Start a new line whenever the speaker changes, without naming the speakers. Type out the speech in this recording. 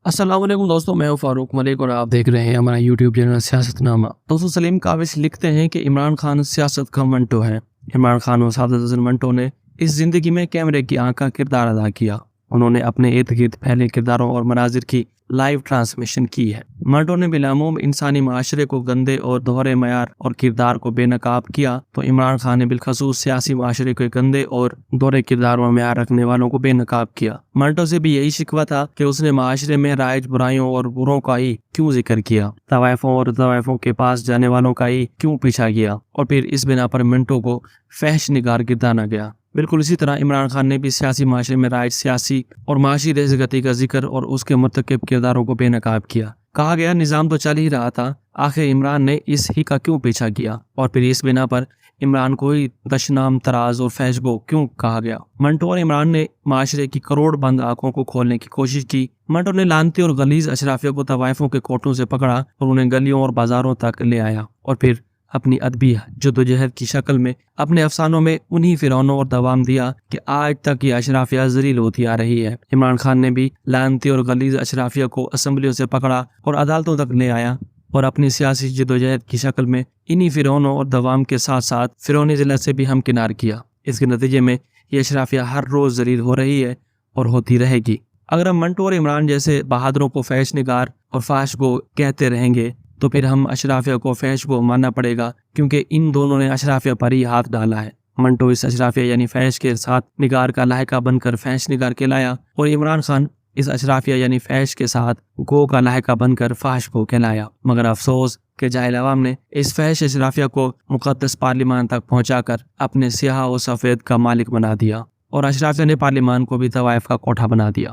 अस्सलाम वालेकुम दोस्तों, मैं हूं फारूक मलिक और आप देख रहे हैं हमारा यूट्यूब चैनल सियासतनामा। दोस्तों, सलीम काविश लिखते हैं कि इमरान खान सियासत का मंटो है। इमरान खान और सादत हसन मंटो ने इस जिंदगी में कैमरे की आंख का किरदार अदा किया। उन्होंने अपने इर्द गिर्द फैले किरदारों और मनाजिर की लाइव ट्रांसमिशन की है। मंटो ने बिलामूम इंसानी माशरे को गंदे और दोहरे मयार और किरदार को बेनकाब किया, तो इमरान खान ने बिलखसूस सियासी माशरे के गंदे और दोहरे किरदार और मयार रखने वालों को बेनकाब किया। मंटो से भी यही शिकवा था कि उसने माशरे में राइज बुराइयों और बुरों का ही क्यों जिक्र किया, तवाइफों और तवाइफों के पास जाने वालों का ही क्यों पीछा किया, और फिर इस बिना पर मंटो को फहश निगार गिरदाना गया। बिल्कुल इसी तरह इमरान खान ने भी सियासी माशरे में राइज सियासी और माशी रेज़गती का जिक्र और उसके मुर्तकिब किरदारों को बेनकाब किया। कहा गया निज़ाम तो चल ही रहा था, आखिर इमरान ने इस ही का क्यों पीछा किया, और फिर इस बिना पर इमरान को ही दशनाम, तराज और फैशगो क्यों कहा गया। मंटो और इमरान ने माशरे की करोड़ बंद आंखों को खोलने की कोशिश की। मंटो ने लानती और गलीज अशराफिया को तवाइफों के कोटों से पकड़ा और उन्हें गलियों और बाजारों तक ले आया, और फिर अपनी अदबी जद्दोजहद की शक्ल में अपने अफसानों में उन्हीं फिरौनों और दवाम दिया कि आज तक ये अशराफिया जलील होती आ रही है। इमरान खान ने भी लानती और गलीज अशराफिया को असम्बलियों से पकड़ा और अदालतों तक ले आया, और अपनी सियासी जद्दोजहद की शक्ल में इन्हीं फिरौनों और दवाम के साथ साथ फिरौनी जिल्लत से भी हमकिनार किया। इसके नतीजे में ये अशराफिया हर रोज जलील हो रही है और होती रहेगी। अगर हम मंटो और इमरान जैसे बहादुरों को फैश निगार और फाश को कहते रहेंगे तो फिर हम अशराफिया को फैश को मानना पड़ेगा, क्योंकि इन दोनों ने अशराफिया पर ही हाथ डाला है। मंटो इस अशराफिया यानी फैश के साथ निगार का लायका बनकर फैश निगार कहलाया, और इमरान खान इस अशराफिया यानी फैश के साथ गो का लायका बनकर फाश को कहलाया। मगर अफसोस के जाहिल अवाम ने इस फैश अशराफिया को मुकद्दस पार्लिमान तक पहुंचाकर अपने सियाह और सफेद का मालिक बना दिया, और अशराफिया ने पार्लिमान को भी तवाइफ का कोठा बना दिया।